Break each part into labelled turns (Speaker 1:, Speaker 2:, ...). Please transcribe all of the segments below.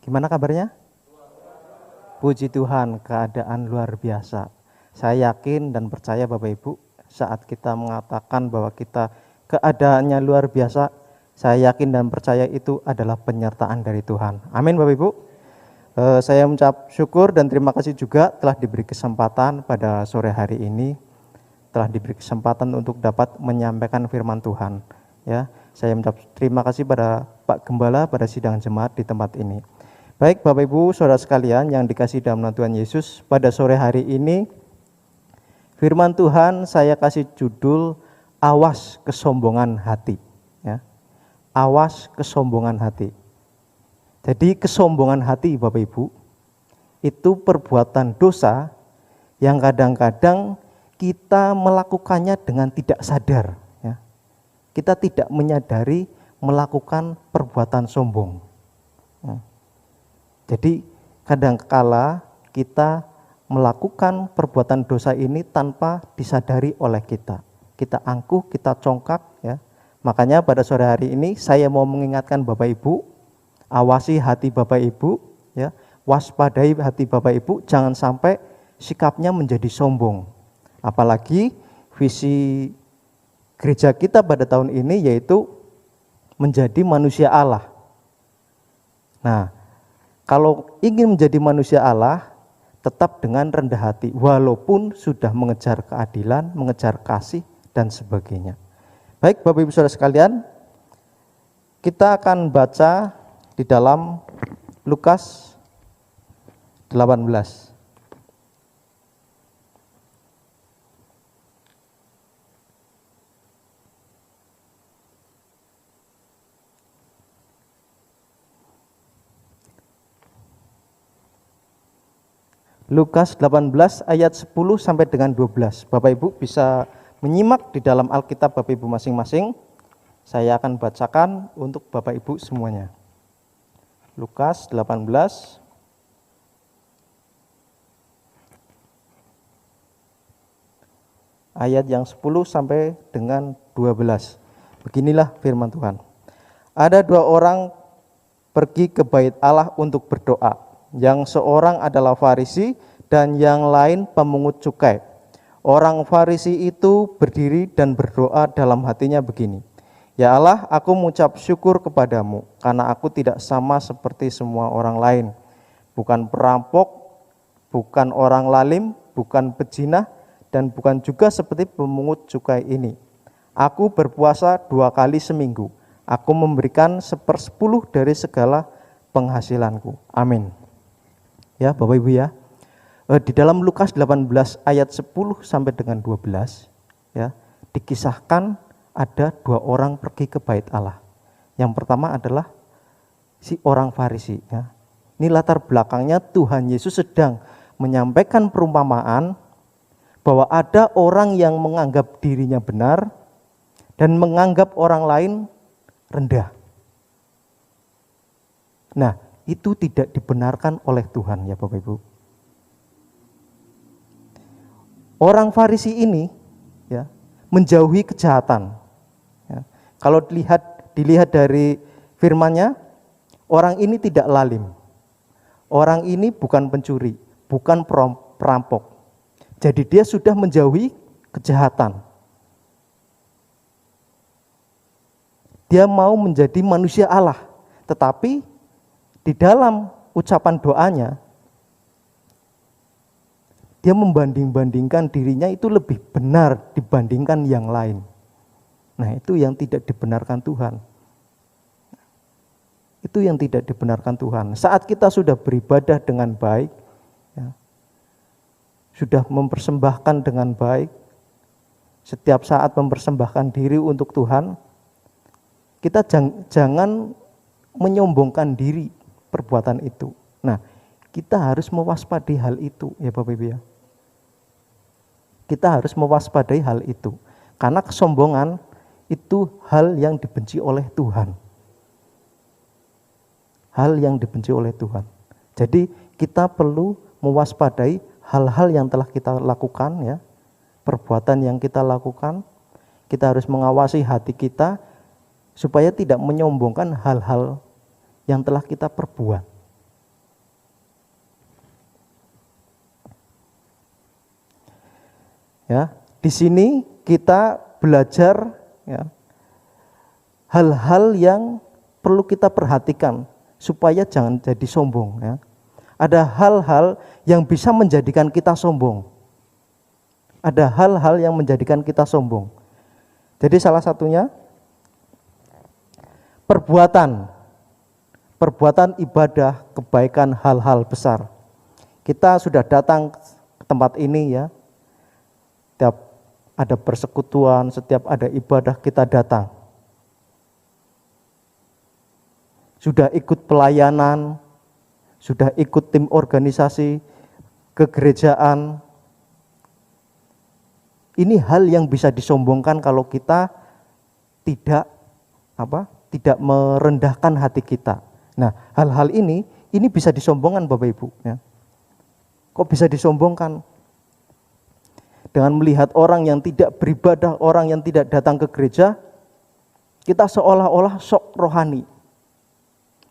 Speaker 1: Gimana kabarnya? Puji Tuhan, keadaan luar biasa. Saya yakin dan percaya Bapak Ibu, saat kita mengatakan bahwa kita keadaannya luar biasa, saya yakin dan percaya itu adalah penyertaan dari Tuhan. Amin Bapak Ibu. Saya mengucap syukur dan terima kasih juga telah diberi kesempatan pada sore hari ini, telah diberi kesempatan untuk dapat menyampaikan firman Tuhan. Ya, saya mengucap terima kasih pada Pak Gembala pada sidang jemaat di tempat ini. Baik Bapak Ibu saudara sekalian yang dikasihi dalam nama Tuhan Yesus, pada sore hari ini firman Tuhan saya kasih judul awas kesombongan hati. Ya. Awas kesombongan hati. Jadi kesombongan hati Bapak Ibu itu perbuatan dosa yang kadang-kadang kita melakukannya dengan tidak sadar. Ya. Kita tidak menyadari melakukan perbuatan sombong. Ya. Jadi kadangkala kita melakukan perbuatan dosa ini tanpa disadari oleh kita. Kita angkuh, kita congkak ya. Makanya pada sore hari ini saya mau mengingatkan Bapak Ibu, awasi hati Bapak Ibu ya, waspadai hati Bapak Ibu, jangan sampai sikapnya menjadi sombong. Apalagi visi gereja kita pada tahun ini yaitu menjadi manusia Allah. Nah, kalau ingin menjadi manusia Allah, tetap dengan rendah hati, walaupun sudah mengejar keadilan, mengejar kasih, dan sebagainya. Baik Bapak Ibu Saudara sekalian, kita akan baca di dalam Lukas 18. Lukas 18 ayat 10 sampai dengan 12. Bapak Ibu bisa menyimak di dalam Alkitab Bapak Ibu masing-masing. Saya akan bacakan untuk Bapak Ibu semuanya. Lukas 18 ayat yang 10 sampai dengan 12. Beginilah firman Tuhan. Ada dua orang pergi ke bait Allah untuk berdoa. Yang seorang adalah Farisi dan yang lain pemungut cukai. Orang Farisi itu berdiri dan berdoa dalam hatinya begini, Ya Allah, aku mengucap syukur kepadamu karena aku tidak sama seperti semua orang lain. Bukan perampok, bukan orang lalim, bukan pezina, dan bukan juga seperti pemungut cukai ini. Aku berpuasa 2 kali seminggu. Aku memberikan 1/10 dari segala penghasilanku. Amin. Ya Bapak Ibu ya, di dalam Lukas 18 ayat 10 sampai dengan 12 ya, dikisahkan ada dua orang pergi ke bait Allah. Yang pertama adalah si orang Farisi ya. Ini latar belakangnya Tuhan Yesus sedang menyampaikan perumpamaan bahwa ada orang yang menganggap dirinya benar dan menganggap orang lain rendah. Nah, itu tidak dibenarkan oleh Tuhan ya Bapak Ibu. Orang Farisi ini ya menjauhi kejahatan. Ya. Kalau dilihat dari firman-Nya, orang ini tidak lalim. Orang ini bukan pencuri, bukan perampok. Jadi dia sudah menjauhi kejahatan. Dia mau menjadi manusia Allah, tetapi di dalam ucapan doanya, dia membanding-bandingkan dirinya itu lebih benar dibandingkan yang lain. Nah, itu yang tidak dibenarkan Tuhan. Itu yang tidak dibenarkan Tuhan. Saat kita sudah beribadah dengan baik, ya, sudah mempersembahkan dengan baik, setiap saat mempersembahkan diri untuk Tuhan, kita jangan menyombongkan diri perbuatan itu. Nah, kita harus mewaspadai hal itu ya Bapak Ibu ya. Kita harus mewaspadai hal itu. Karena kesombongan itu hal yang dibenci oleh Tuhan. Hal yang dibenci oleh Tuhan. Jadi kita perlu mewaspadai hal-hal yang telah kita lakukan ya. Perbuatan yang kita lakukan, kita harus mengawasi hati kita supaya tidak menyombongkan hal-hal yang telah kita perbuat. Ya, di sini kita belajar ya, hal-hal yang perlu kita perhatikan supaya jangan jadi sombong ya. Ada hal-hal yang bisa menjadikan kita sombong. Ada hal-hal yang menjadikan kita sombong. Jadi salah satunya perbuatan ibadah, kebaikan, hal-hal besar. Kita sudah datang ke tempat ini ya. Setiap ada persekutuan, setiap ada ibadah kita datang. Sudah ikut pelayanan, sudah ikut tim organisasi, kegerejaan. Ini hal yang bisa disombongkan kalau kita tidak merendahkan hati kita. Nah, hal-hal ini bisa disombongkan Bapak Ibu ya. Kok bisa disombongkan? Dengan melihat orang yang tidak beribadah, orang yang tidak datang ke gereja, kita seolah-olah sok rohani.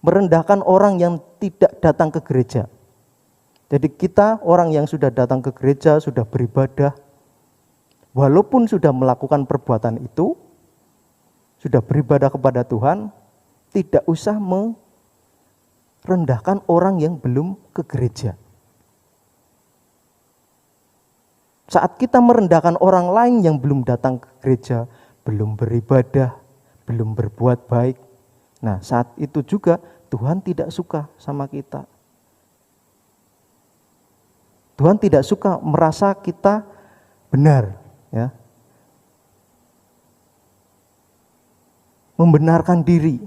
Speaker 1: Merendahkan orang yang tidak datang ke gereja. Jadi kita orang yang sudah datang ke gereja, sudah beribadah, walaupun sudah melakukan perbuatan itu, sudah beribadah kepada Tuhan, tidak usah merendahkan orang yang belum ke gereja. Saat kita merendahkan orang lain yang belum datang ke gereja, belum beribadah, belum berbuat baik, nah saat itu juga Tuhan tidak suka sama kita. Tuhan tidak suka merasa kita benar, ya. Membenarkan diri.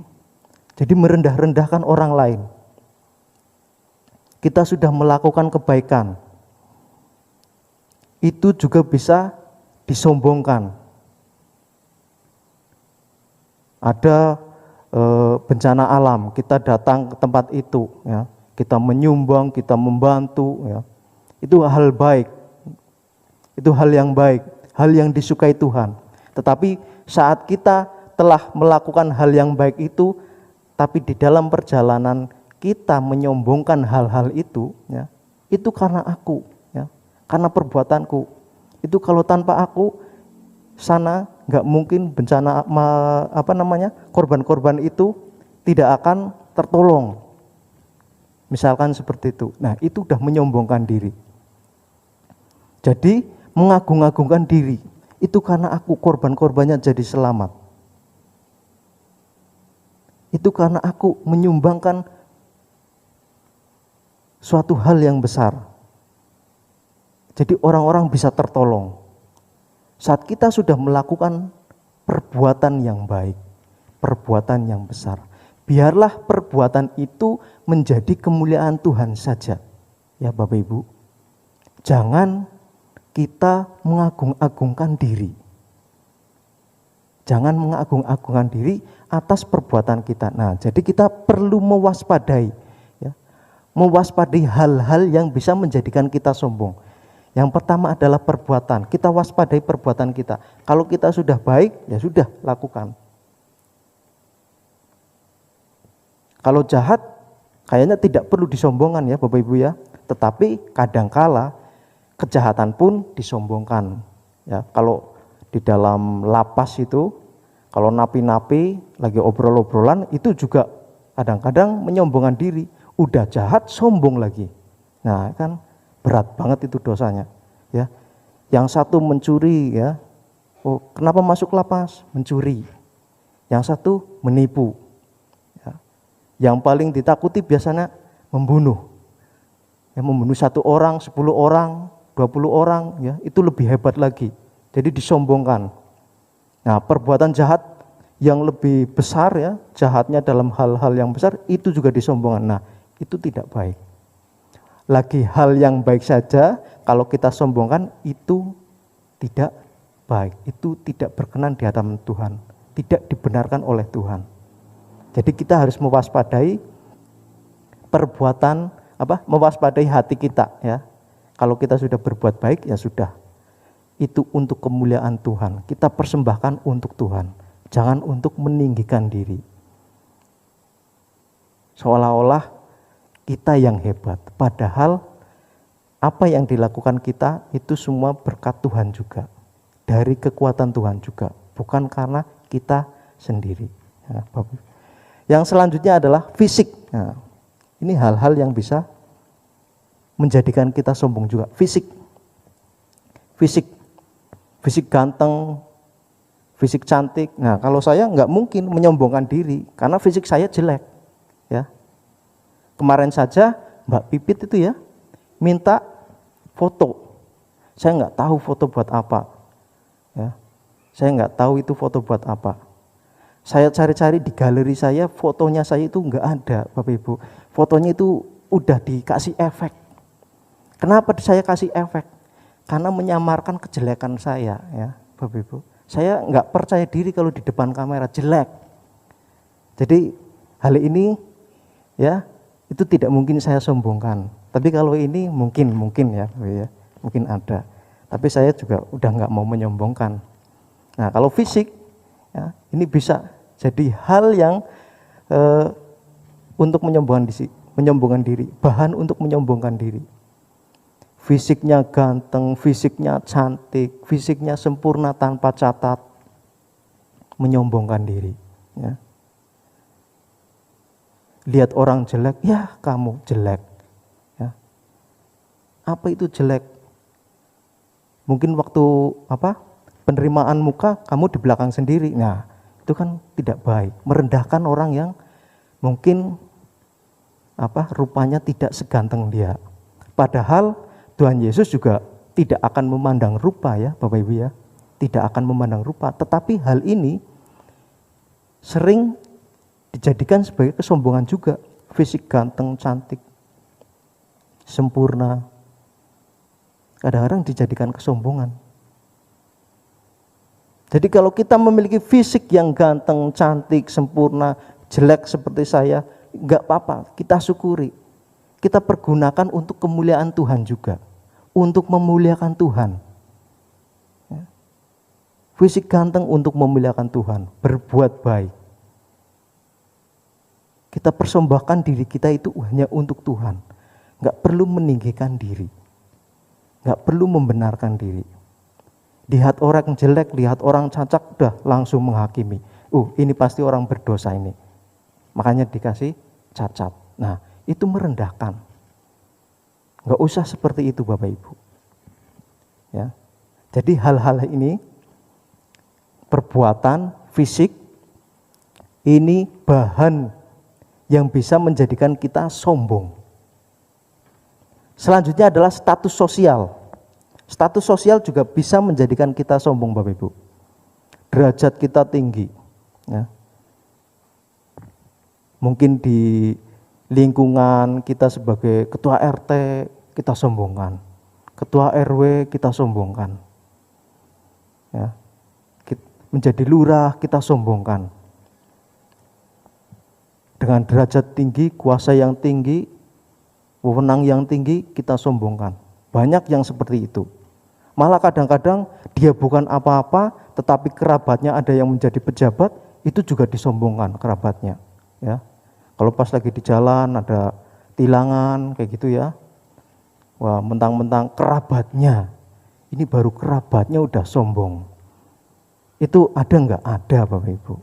Speaker 1: Jadi merendah-rendahkan orang lain. Kita sudah melakukan kebaikan. Itu juga bisa disombongkan. Ada bencana alam, kita datang ke tempat itu, ya. Kita menyumbang, kita membantu, ya. Itu hal baik. Itu hal yang baik, hal yang disukai Tuhan. Tetapi saat kita telah melakukan hal yang baik itu, tapi di dalam perjalanan kita menyombongkan hal-hal itu, ya, itu karena aku, ya, karena perbuatanku. Itu kalau tanpa aku, sana nggak mungkin bencana korban-korban itu tidak akan tertolong. Misalkan seperti itu. Nah, itu udah menyombongkan diri. Jadi mengagung-agungkan diri. Itu karena aku korban-korbannya jadi selamat. Itu karena aku menyumbangkan suatu hal yang besar. Jadi orang-orang bisa tertolong. Saat kita sudah melakukan perbuatan yang baik, perbuatan yang besar, biarlah perbuatan itu menjadi kemuliaan Tuhan saja. Ya Bapak Ibu, jangan kita mengagung-agungkan diri. Jangan mengagung-agungkan diri atas perbuatan kita. Nah, jadi kita perlu mewaspadai, ya, mewaspadai hal-hal yang bisa menjadikan kita sombong. Yang pertama adalah perbuatan. Kita waspadai perbuatan kita. Kalau kita sudah baik, ya sudah lakukan. Kalau jahat, kayaknya tidak perlu disombongkan ya Bapak Ibu ya. Tetapi kadangkala kejahatan pun disombongkan. Ya, kalau di dalam lapas itu, kalau napi-napi lagi obrol-obrolan, itu juga kadang-kadang menyombongkan diri. Udah jahat, sombong lagi. Nah kan berat banget itu dosanya. Ya, yang satu mencuri, ya, oh kenapa masuk lapas? Mencuri. Yang satu menipu. Ya. Yang paling ditakuti biasanya membunuh. Ya, membunuh 1 orang, 10 orang, 20 orang, ya, itu lebih hebat lagi. Jadi disombongkan. Nah, perbuatan jahat yang lebih besar, ya, jahatnya dalam hal-hal yang besar, itu juga disombongkan. Nah, itu tidak baik. Lagi hal yang baik saja, kalau kita sombongkan, itu tidak baik. Itu tidak berkenan di hadapan Tuhan. Tidak dibenarkan oleh Tuhan. Jadi kita harus mewaspadai perbuatan, mewaspadai hati kita, ya. Kalau kita sudah berbuat baik, ya sudah. Itu untuk kemuliaan Tuhan. Kita persembahkan untuk Tuhan. Jangan untuk meninggikan diri. Seolah-olah kita yang hebat. Padahal Apa yang dilakukan kita itu semua berkat Tuhan juga, dari kekuatan Tuhan juga, bukan karena kita sendiri. Ya, yang selanjutnya adalah fisik. Nah, ini hal-hal yang bisa menjadikan kita sombong juga. Fisik ganteng, fisik cantik. Nah, kalau saya nggak mungkin menyombongkan diri karena fisik saya jelek. Ya, kemarin saja Mbak Pipit itu ya minta foto. Saya nggak tahu foto buat apa. Ya, saya nggak tahu itu foto buat apa. Saya cari-cari di galeri saya, fotonya saya itu nggak ada, Bapak Ibu. Fotonya itu udah dikasih efek. Kenapa saya kasih efek? Karena menyamarkan kejelekan saya, ya, Bapak Ibu. Saya nggak percaya diri kalau di depan kamera, jelek. Jadi hal ini, ya, itu tidak mungkin saya sombongkan. Tapi kalau ini mungkin ya, mungkin ada. Tapi saya juga udah nggak mau menyombongkan. Nah, kalau fisik, ya, ini bisa jadi hal yang untuk menyombongkan diri, bahan untuk menyombongkan diri. Fisiknya ganteng, fisiknya cantik, fisiknya sempurna tanpa catat, menyombongkan diri. Ya. Lihat orang jelek, ya kamu jelek. Ya. Apa itu jelek? Mungkin waktu penerimaan muka kamu di belakang sendiri. Nah, itu kan tidak baik. Merendahkan orang yang mungkin rupanya tidak seganteng dia. Padahal Tuhan Yesus juga tidak akan memandang rupa, ya Bapak Ibu ya. Tidak akan memandang rupa. Tetapi hal ini sering dijadikan sebagai kesombongan juga. Fisik ganteng, cantik, sempurna, kadang-kadang dijadikan kesombongan. Jadi kalau kita memiliki fisik yang ganteng, cantik, sempurna, jelek seperti saya, enggak apa-apa, kita syukuri. Kita pergunakan untuk kemuliaan Tuhan juga, untuk memuliakan Tuhan. Fisik ganteng untuk memuliakan Tuhan, berbuat baik. Kita persembahkan diri kita itu hanya untuk Tuhan. Enggak perlu meninggikan diri. Enggak perlu membenarkan diri. Lihat orang jelek, lihat orang cacat, udah langsung menghakimi. Ini pasti orang berdosa ini. Makanya dikasih cacat. Nah, itu merendahkan. Enggak usah seperti itu Bapak Ibu. Ya. Jadi hal-hal ini, perbuatan fisik, ini bahan yang bisa menjadikan kita sombong. Selanjutnya adalah status sosial. Status sosial juga bisa menjadikan kita sombong Bapak Ibu. Derajat kita tinggi. Ya. Mungkin di lingkungan kita sebagai ketua RT kita sombongkan. Ketua RW kita sombongkan. Ya. Menjadi lurah kita sombongkan. Dengan derajat tinggi, kuasa yang tinggi, wewenang yang tinggi kita sombongkan. Banyak yang seperti itu. Malah kadang-kadang dia bukan apa-apa, tetapi kerabatnya ada yang menjadi pejabat, itu juga disombongkan kerabatnya. Ya, kalau pas lagi di jalan ada tilangan kayak gitu ya, wah mentang-mentang kerabatnya, ini baru kerabatnya udah sombong. Itu ada nggak? Ada Bapak Ibu.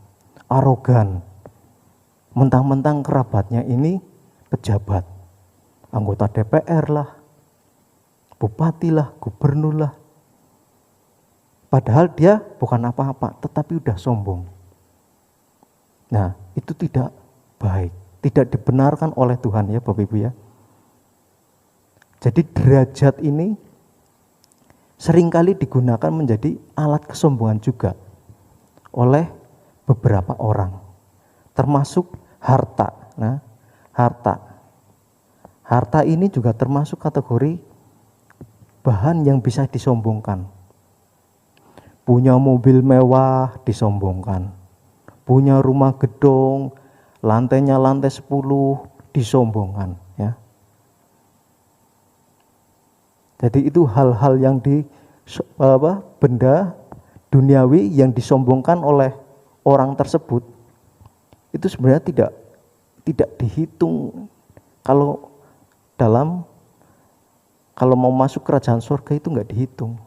Speaker 1: Arogan. Mentang-mentang kerabatnya ini pejabat, anggota DPR lah, bupati lah, gubernur lah. Padahal dia bukan apa-apa, tetapi udah sombong. Nah, itu tidak baik, tidak dibenarkan oleh Tuhan ya Bapak Ibu ya. Jadi derajat ini seringkali digunakan menjadi alat kesombongan juga oleh beberapa orang, termasuk harta. Nah, harta ini juga termasuk kategori bahan yang bisa disombongkan. Punya mobil mewah disombongkan. Punya rumah gedung, lantainya lantai 10 disombongkan. Ya. Jadi itu hal-hal yang benda duniawi yang disombongkan oleh orang tersebut, itu sebenarnya tidak dihitung kalau dalam Kalau mau masuk kerajaan surga itu nggak dihitung.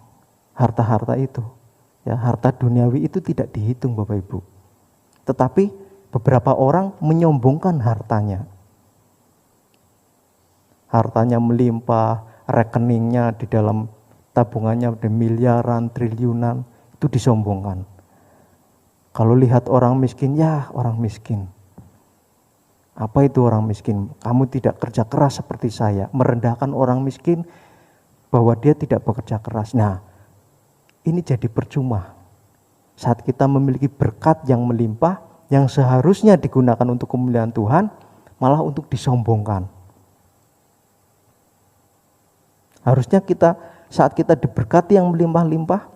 Speaker 1: Harta-harta itu, ya, harta duniawi itu tidak dihitung Bapak Ibu. Tetapi beberapa orang menyombongkan hartanya. Hartanya melimpah, rekeningnya di dalam tabungannya ada miliaran, triliunan, itu disombongkan. Kalau lihat orang miskin, ya orang miskin. Apa itu orang miskin? Kamu tidak kerja keras seperti saya, merendahkan orang miskin bahwa dia tidak bekerja keras. Nah, ini jadi percuma. Saat kita memiliki berkat yang melimpah, yang seharusnya digunakan untuk kemuliaan Tuhan, malah untuk disombongkan. Harusnya saat kita diberkati yang melimpah-limpah,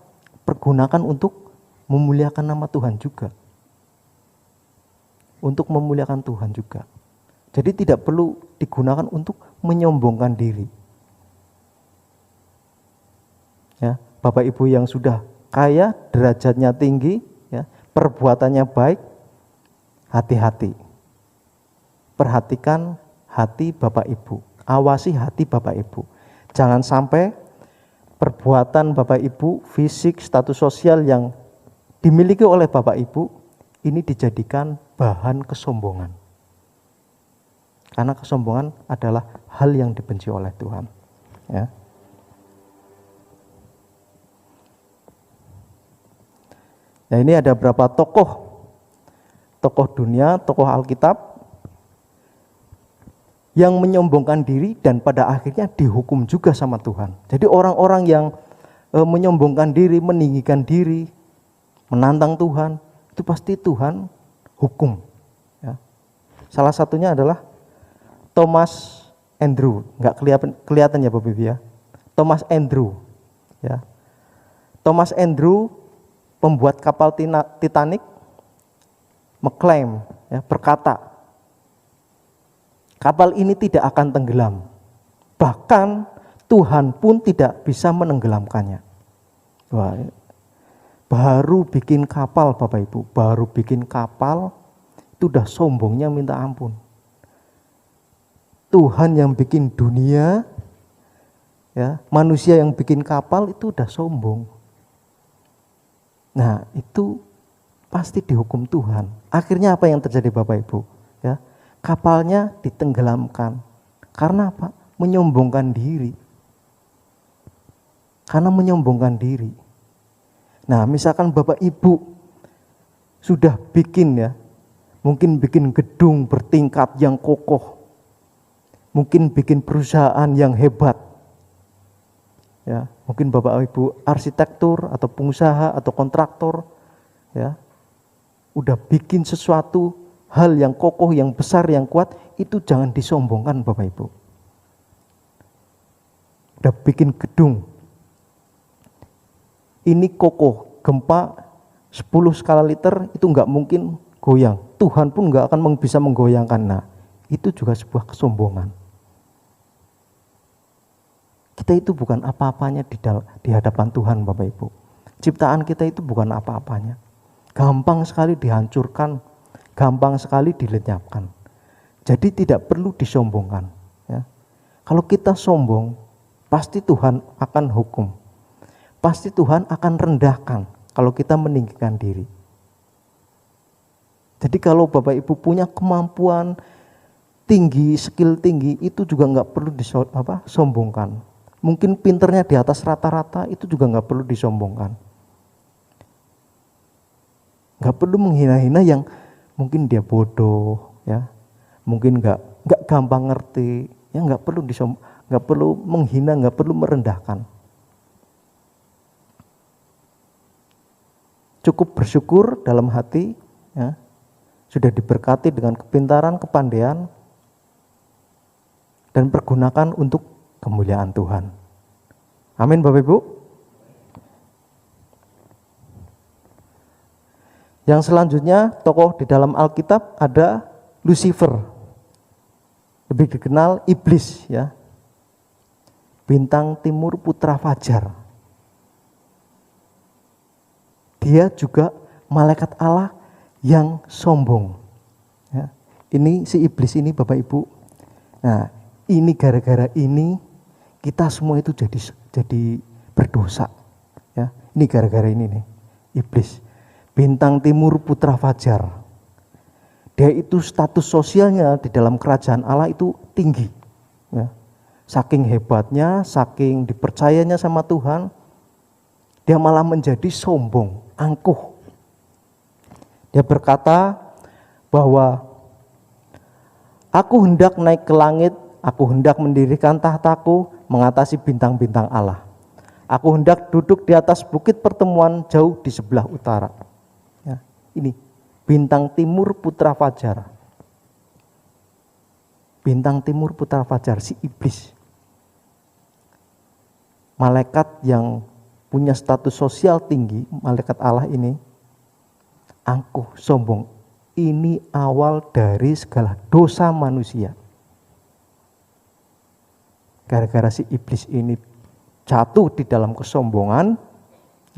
Speaker 1: pergunakan untuk memuliakan nama Tuhan juga. Untuk memuliakan Tuhan juga. Jadi tidak perlu digunakan untuk menyombongkan diri. Ya, Bapak Ibu yang sudah kaya, derajatnya tinggi, ya, perbuatannya baik, hati-hati. Perhatikan hati Bapak Ibu, awasi hati Bapak Ibu. Jangan sampai perbuatan Bapak Ibu, fisik, status sosial yang dimiliki oleh Bapak Ibu ini dijadikan bahan kesombongan. Karena kesombongan adalah hal yang dibenci oleh Tuhan. Ya. Nah, ini ada beberapa tokoh dunia, tokoh Alkitab yang menyombongkan diri dan pada akhirnya dihukum juga sama Tuhan. Jadi orang-orang yang menyombongkan diri, meninggikan diri, menantang Tuhan, itu pasti Tuhan hukum. Ya. Salah satunya adalah Thomas Andrew, nggak kelihatan ya Bapak Ibu ya. Thomas Andrew, ya. Thomas Andrew, pembuat kapal Titanic, mengklaim, ya, berkata, kapal ini tidak akan tenggelam. Bahkan Tuhan pun tidak bisa menenggelamkannya. Wah, baru bikin kapal Bapak Ibu, baru bikin kapal itu udah sombongnya minta ampun. Tuhan yang bikin dunia, ya, manusia yang bikin kapal itu udah sombong. Nah, itu pasti dihukum Tuhan. Akhirnya apa yang terjadi Bapak Ibu? Ya, kapalnya ditenggelamkan. Karena apa? Menyombongkan diri. Karena menyombongkan diri. Nah, misalkan Bapak Ibu sudah bikin, ya, mungkin bikin gedung bertingkat yang kokoh, mungkin bikin perusahaan yang hebat, ya, mungkin Bapak Ibu arsitektur atau pengusaha atau kontraktor, ya, udah bikin sesuatu hal yang kokoh, yang besar, yang kuat, itu jangan disombongkan Bapak Ibu. Udah bikin gedung, ini kokoh, gempa 10 skala liter itu nggak mungkin goyang. Tuhan pun nggak akan bisa menggoyangkan. Nah, itu juga sebuah kesombongan. Kita itu bukan apa-apanya di hadapan Tuhan Bapak Ibu. Ciptaan kita itu bukan apa-apanya. Gampang sekali dihancurkan, gampang sekali dilenyapkan. Jadi tidak perlu disombongkan. Ya. Kalau kita sombong, pasti Tuhan akan hukum. Pasti Tuhan akan rendahkan kalau kita meninggikan diri. Jadi kalau Bapak Ibu punya kemampuan tinggi, skill tinggi, itu juga nggak perlu disombongkan. Mungkin pinternya di atas rata-rata, itu juga nggak perlu disombongkan. Nggak perlu menghina-hina yang mungkin dia bodoh, ya, mungkin nggak gampang ngerti, ya, nggak perlu menghina, nggak perlu merendahkan. Cukup bersyukur dalam hati, ya, sudah diberkati dengan kepintaran, kepandaian, dan pergunakan untuk kemuliaan Tuhan. Amin Bapak Ibu. Yang selanjutnya tokoh di dalam Alkitab ada Lucifer, lebih dikenal iblis, ya, bintang timur putra fajar. Dia juga malaikat Allah yang sombong. Ya. Ini si iblis ini Bapak Ibu. Nah, ini gara-gara ini kita semua itu jadi berdosa. Ya, ini gara-gara ini nih, iblis. Bintang timur putra fajar. Dia itu status sosialnya di dalam kerajaan Allah itu tinggi. Ya. Saking hebatnya, saking dipercayanya sama Tuhan, dia malah menjadi sombong, angkuh. Dia berkata bahwa aku hendak naik ke langit, aku hendak mendirikan tahtaku mengatasi bintang-bintang Allah. Aku hendak duduk di atas bukit pertemuan jauh di sebelah utara. Ya, ini bintang timur putra fajar. Bintang timur putra fajar, si iblis. Malaikat yang punya status sosial tinggi, malaikat Allah ini angkuh, sombong. Ini awal dari segala dosa manusia. Gara-gara si iblis ini jatuh di dalam kesombongan,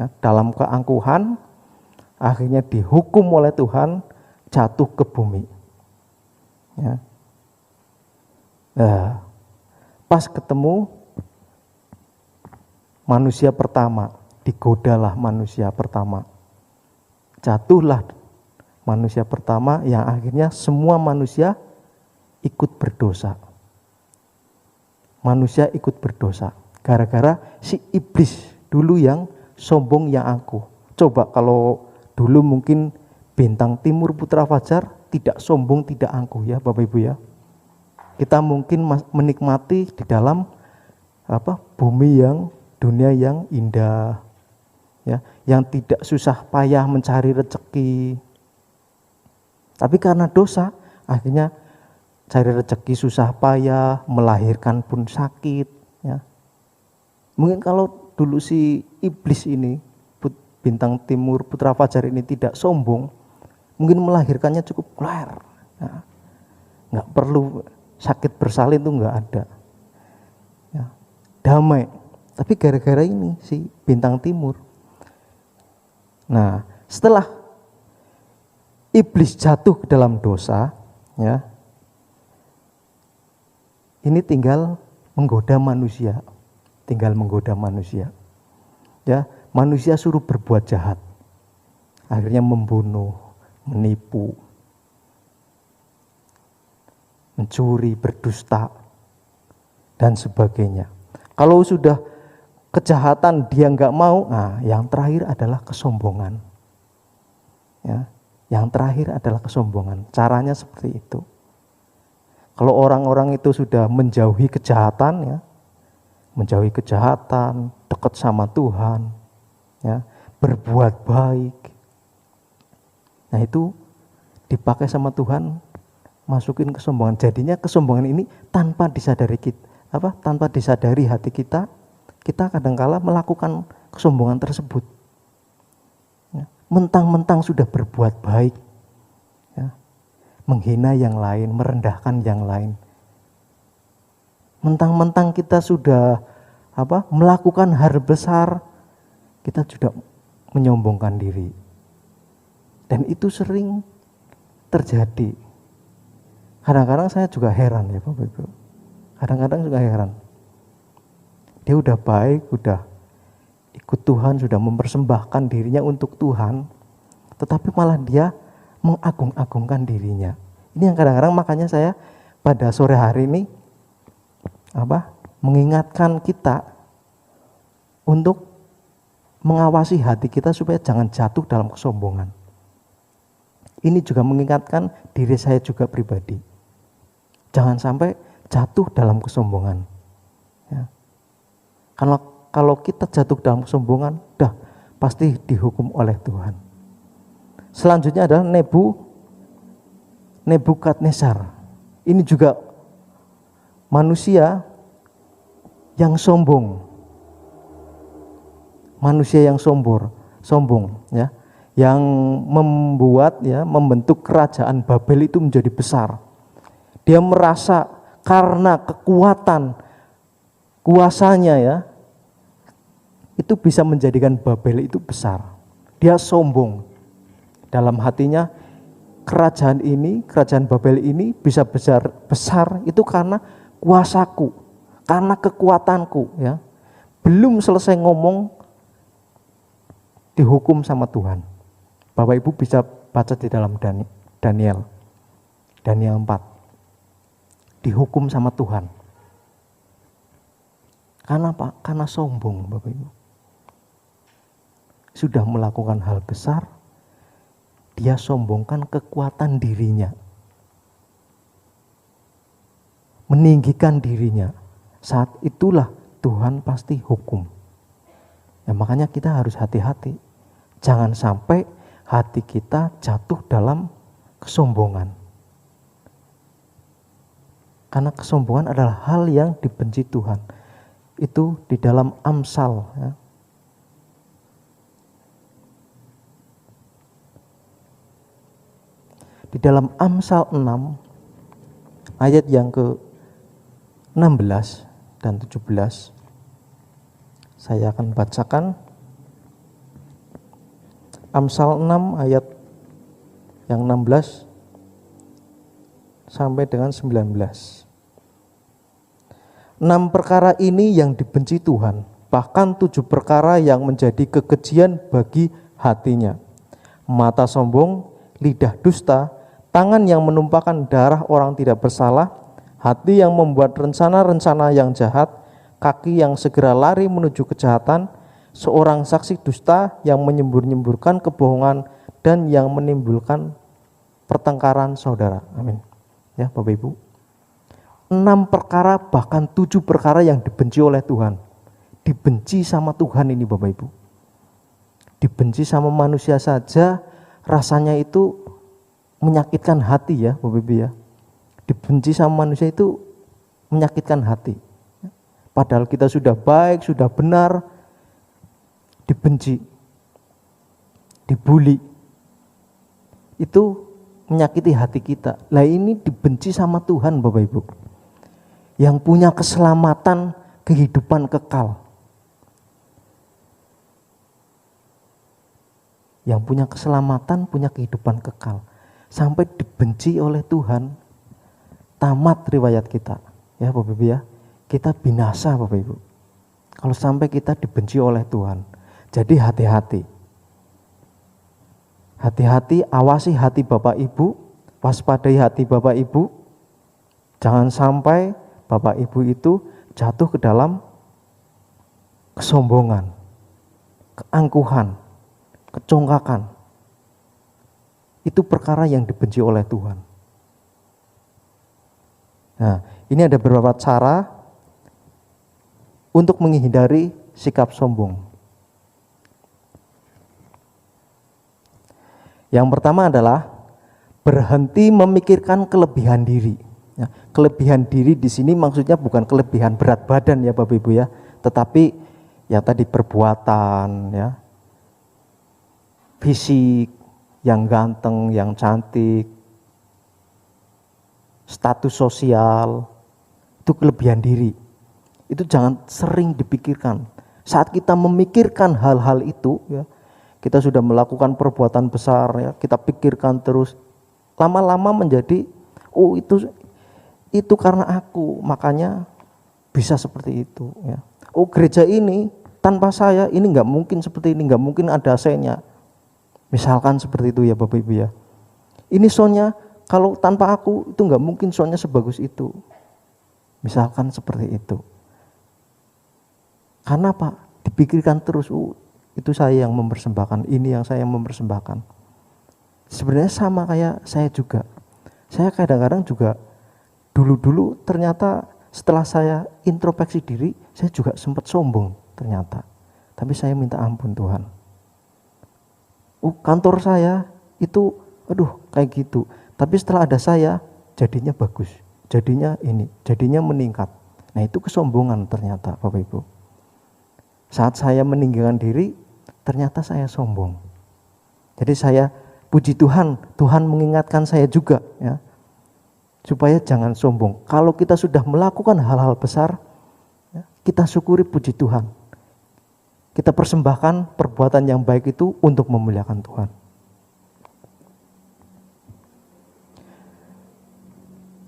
Speaker 1: ya, dalam keangkuhan, akhirnya dihukum oleh Tuhan, jatuh ke bumi. Ya. Nah, pas ketemu manusia pertama, digodalah manusia pertama. Jatuhlah manusia pertama yang akhirnya semua manusia ikut berdosa. Manusia ikut berdosa gara-gara si iblis dulu yang sombong, yang angkuh. Coba kalau dulu mungkin bintang timur putra fajar tidak sombong, tidak angkuh ya Bapak Ibu ya. Kita mungkin menikmati di dalam bumi yang dunia yang indah ya, yang tidak susah payah mencari rezeki. Tapi karena dosa akhirnya cari rezeki susah payah, melahirkan pun sakit ya. Mungkin kalau dulu si iblis ini, bintang timur putra fajar ini tidak sombong, mungkin melahirkannya cukup kelar. Ya. Nggak perlu sakit bersalin itu nggak ada. Ya. Damai. Tapi gara-gara ini si bintang timur. Nah, setelah iblis jatuh ke dalam dosa, ya, ini tinggal menggoda manusia. Ya, manusia suruh berbuat jahat. Akhirnya membunuh, menipu, mencuri, berdusta, dan sebagainya. Kalau sudah kejahatan dia nggak mau, nah yang terakhir adalah kesombongan. Ya, yang terakhir adalah kesombongan. Caranya seperti itu. Kalau orang-orang itu sudah menjauhi kejahatan, ya, menjauhi kejahatan, dekat sama Tuhan, ya, berbuat baik. Nah itu dipakai sama Tuhan, masukin kesombongan. Jadinya kesombongan ini tanpa disadari tanpa disadari hati kita kadangkala melakukan kesombongan tersebut. Ya, mentang-mentang sudah berbuat baik, ya, menghina yang lain, merendahkan yang lain. Mentang-mentang kita sudah melakukan hal besar, kita sudah menyombongkan diri. Dan itu sering terjadi. Kadang-kadang saya juga heran ya Bapak Ibu. Kadang-kadang juga heran. Dia udah baik, udah ikut Tuhan, sudah mempersembahkan dirinya untuk Tuhan, tetapi malah dia mengagung-agungkan dirinya. Ini yang kadang-kadang makanya saya pada sore hari ini mengingatkan kita untuk mengawasi hati kita supaya jangan jatuh dalam kesombongan. Ini juga mengingatkan diri saya juga pribadi. Jangan sampai jatuh dalam kesombongan. Ya. Kalau kita jatuh dalam kesombongan, pasti dihukum oleh Tuhan. Selanjutnya adalah Nebukadnezar. Ini juga manusia yang sombong. Manusia yang sombong ya, yang membentuk kerajaan Babel itu menjadi besar. Dia merasa karena kekuatan kuasanya ya, itu bisa menjadikan Babel itu besar. Dia sombong. Dalam hatinya kerajaan Babel ini bisa besar itu karena kuasaku, karena kekuatanku, ya. Belum selesai ngomong dihukum sama Tuhan. Bapak Ibu bisa baca di dalam Daniel 4. Dihukum sama Tuhan. Karena apa? Karena sombong, Bapak Ibu. Sudah melakukan hal besar, dia sombongkan kekuatan dirinya. Meninggikan dirinya. Saat itulah Tuhan pasti hukum. Ya, makanya kita harus hati-hati. Jangan sampai hati kita jatuh dalam kesombongan. Karena kesombongan adalah hal yang dibenci Tuhan. Itu di dalam Amsal, ya. Di dalam Amsal 6 ayat yang ke-16 dan 17 saya akan bacakan. Amsal 6 ayat yang 16 sampai dengan 19. 6 perkara ini yang dibenci Tuhan, bahkan 7 perkara yang menjadi kekejian bagi hatinya. Mata sombong, lidah dusta, tangan yang menumpahkan darah orang tidak bersalah, hati yang membuat rencana-rencana yang jahat, kaki yang segera lari menuju kejahatan, seorang saksi dusta yang menyembur-nyemburkan kebohongan dan yang menimbulkan pertengkaran saudara. Amin. Ya, Bapak Ibu. 6 perkara bahkan 7 perkara yang dibenci oleh Tuhan. Dibenci sama Tuhan ini, Bapak Ibu. Dibenci sama manusia saja rasanya itu menyakitkan hati, ya Bapak Ibu, ya. Dibenci sama manusia itu menyakitkan hati. Padahal kita sudah baik, sudah benar, dibenci, dibully, itu menyakiti hati kita. Lah ini dibenci sama Tuhan, Bapak Ibu, yang punya keselamatan, kehidupan kekal, yang punya keselamatan, punya kehidupan kekal, sampai dibenci oleh Tuhan, tamat riwayat kita, ya Bapak Ibu, ya. Kita binasa, Bapak Ibu, kalau sampai kita dibenci oleh Tuhan. Jadi hati-hati. Hati-hati, awasi hati Bapak Ibu, waspadai hati Bapak Ibu. Jangan sampai Bapak Ibu itu jatuh ke dalam kesombongan, keangkuhan, kecongkakan. Itu perkara yang dibenci oleh Tuhan. Nah, ini ada beberapa cara untuk menghindari sikap sombong. Yang pertama adalah berhenti memikirkan kelebihan diri. Ya, kelebihan diri di sini maksudnya bukan kelebihan berat badan, ya Bapak Ibu, ya, tetapi ya tadi perbuatan, ya, fisik yang ganteng, yang cantik, status sosial, itu kelebihan diri. Itu jangan sering dipikirkan. Saat kita memikirkan hal-hal itu, ya, kita sudah melakukan perbuatan besar, ya, kita pikirkan terus, lama-lama menjadi, oh itu karena aku, makanya bisa seperti itu, ya. Oh, gereja ini tanpa saya ini nggak mungkin seperti ini, nggak mungkin ada saya-nya. Misalkan seperti itu, ya Bapak Ibu, ya. Ini soundnya kalau tanpa aku itu nggak mungkin soundnya sebagus itu. Misalkan seperti itu. Karena apa? Dipikirkan terus, itu saya yang mempersembahkan, ini yang saya yang mempersembahkan. Sebenarnya sama kayak saya juga. Saya kadang-kadang juga dulu-dulu ternyata setelah saya introspeksi diri, saya juga sempat sombong ternyata. Tapi saya minta ampun Tuhan. Kantor saya itu, kayak gitu. Tapi setelah ada saya, jadinya bagus. Jadinya ini, jadinya meningkat. Nah, itu kesombongan ternyata, Bapak Ibu. Saat saya meninggikan diri, ternyata saya sombong. Jadi saya puji Tuhan, Tuhan mengingatkan saya juga, ya, supaya jangan sombong. Kalau kita sudah melakukan hal-hal besar, ya, kita syukuri, puji Tuhan. Kita persembahkan perbuatan yang baik itu untuk memuliakan Tuhan.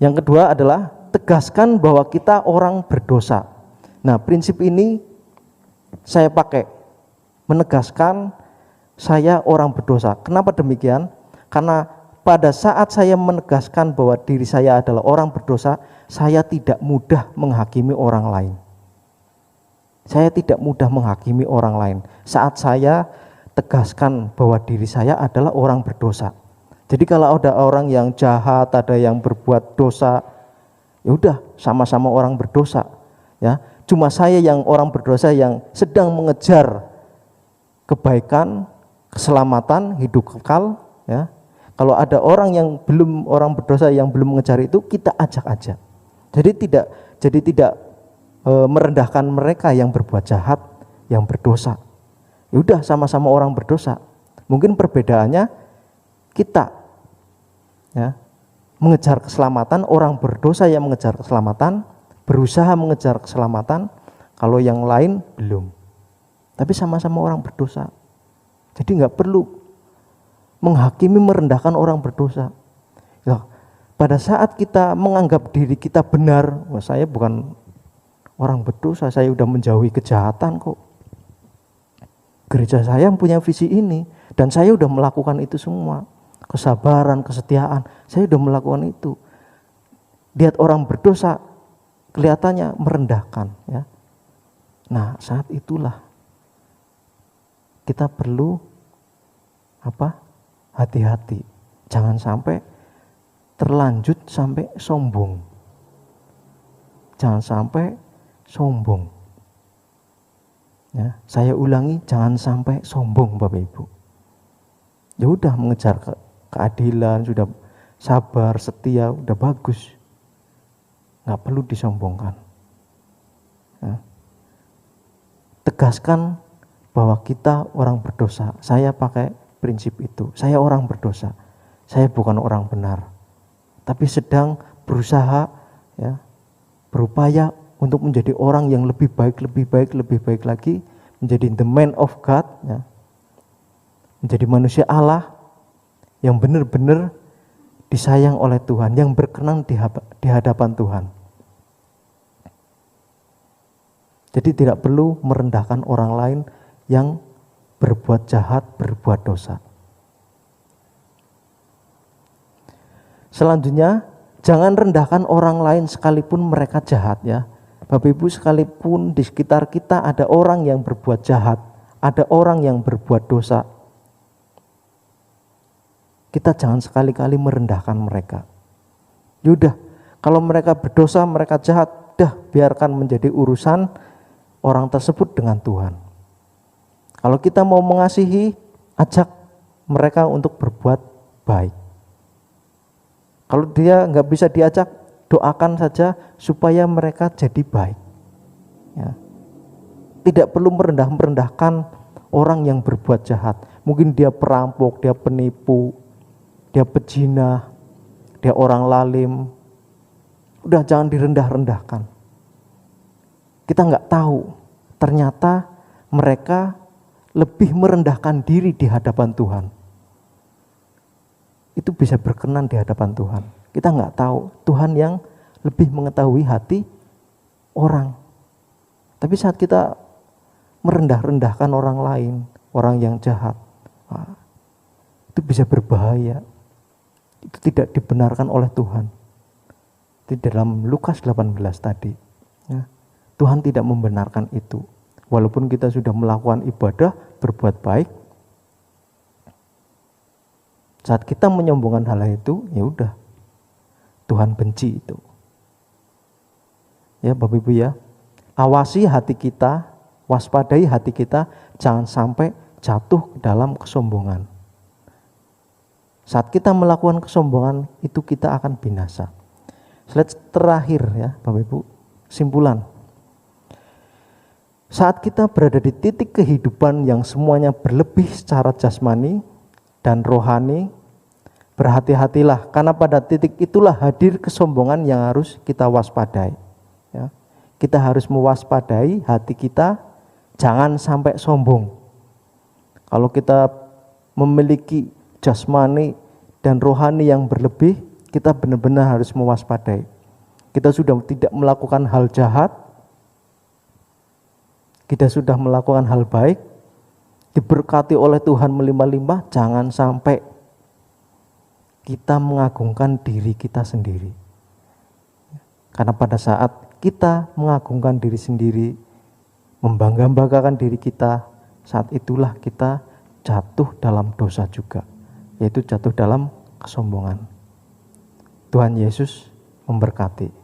Speaker 1: Yang kedua adalah tegaskan bahwa kita orang berdosa. Nah, prinsip ini saya pakai menegaskan saya orang berdosa. Kenapa demikian? Karena pada saat saya menegaskan bahwa diri saya adalah orang berdosa, saya tidak mudah menghakimi orang lain. Saya tidak mudah menghakimi orang lain saat saya tegaskan bahwa diri saya adalah orang berdosa. Jadi kalau ada orang yang jahat, ada yang berbuat dosa, ya udah sama-sama orang berdosa, ya. Cuma saya yang orang berdosa yang sedang mengejar kebaikan, keselamatan, hidup kekal, ya. Kalau ada orang yang belum orang berdosa yang belum mengejar itu, kita ajak aja. Jadi tidak merendahkan mereka yang berbuat jahat, yang berdosa. Ya udah sama-sama orang berdosa. Mungkin perbedaannya kita ya mengejar keselamatan, orang berdosa yang mengejar keselamatan, berusaha mengejar keselamatan, kalau yang lain belum. Tapi sama-sama orang berdosa. Jadi nggak perlu menghakimi, merendahkan orang berdosa. Ya, pada saat kita menganggap diri kita benar, wah saya bukan orang berdosa, saya udah menjauhi kejahatan kok. Gereja saya punya visi ini dan saya udah melakukan itu semua. Kesabaran, kesetiaan, saya udah melakukan itu. Lihat orang berdosa kelihatannya merendahkan, ya. Nah, saat itulah kita perlu hati-hati. Jangan sampai terlanjut sampai sombong. Jangan sampai sombong. Ya, saya ulangi, jangan sampai sombong Bapak Ibu. Ya udah mengejar keadilan, sudah sabar, setia, udah bagus. Nggak perlu disombongkan. Ya. Tegaskan bahwa kita orang berdosa. Saya pakai prinsip itu. Saya orang berdosa. Saya bukan orang benar. Tapi sedang berusaha, ya, berupaya untuk menjadi orang yang lebih baik lagi, menjadi the man of God, ya. Menjadi manusia Allah yang benar-benar disayang oleh Tuhan, yang berkenan di hadapan Tuhan. Jadi tidak perlu merendahkan orang lain yang berbuat jahat, berbuat dosa. Selanjutnya, jangan rendahkan orang lain sekalipun mereka jahat, ya. Bapak Ibu, sekalipun di sekitar kita ada orang yang berbuat jahat, ada orang yang berbuat dosa, kita jangan sekali-kali merendahkan mereka. Yaudah, kalau mereka berdosa, mereka jahat, dah biarkan menjadi urusan orang tersebut dengan Tuhan. Kalau kita mau mengasihi, ajak mereka untuk berbuat baik. Kalau dia nggak bisa diajak, doakan saja supaya mereka jadi baik. Ya. Tidak perlu merendahkan orang yang berbuat jahat. Mungkin dia perampok, dia penipu, dia pezina, dia orang lalim. Udah jangan direndah-rendahkan. Kita nggak tahu, ternyata mereka lebih merendahkan diri di hadapan Tuhan. Itu bisa berkenan di hadapan Tuhan. Kita nggak tahu, Tuhan yang lebih mengetahui hati orang. Tapi saat kita merendah-rendahkan orang lain, orang yang jahat, itu bisa berbahaya. Itu tidak dibenarkan oleh Tuhan. Di dalam Lukas 18 tadi, ya, Tuhan tidak membenarkan itu. Walaupun kita sudah melakukan ibadah, berbuat baik, saat kita menyombongkan hal itu, ya udah, Tuhan benci itu. Ya Bapak Ibu ya, awasi hati kita, waspadai hati kita, jangan sampai jatuh dalam kesombongan. Saat kita melakukan kesombongan, itu kita akan binasa. Slide terakhir ya Bapak Ibu, simpulan. Saat kita berada di titik kehidupan yang semuanya berlebih secara jasmani dan rohani, berhati-hatilah, karena pada titik itulah hadir kesombongan yang harus kita waspadai. Ya. Kita harus mewaspadai hati kita, jangan sampai sombong. Kalau kita memiliki jasmani dan rohani yang berlebih, kita benar-benar harus mewaspadai. kita sudah tidak melakukan hal jahat, kita sudah melakukan hal baik, diberkati oleh Tuhan melimpah-limpah, jangan sampai kita mengagungkan diri kita sendiri. Karena pada saat kita mengagungkan diri sendiri, membangga-banggakan diri kita, saat itulah kita jatuh dalam dosa juga, yaitu jatuh dalam kesombongan. Tuhan Yesus memberkati.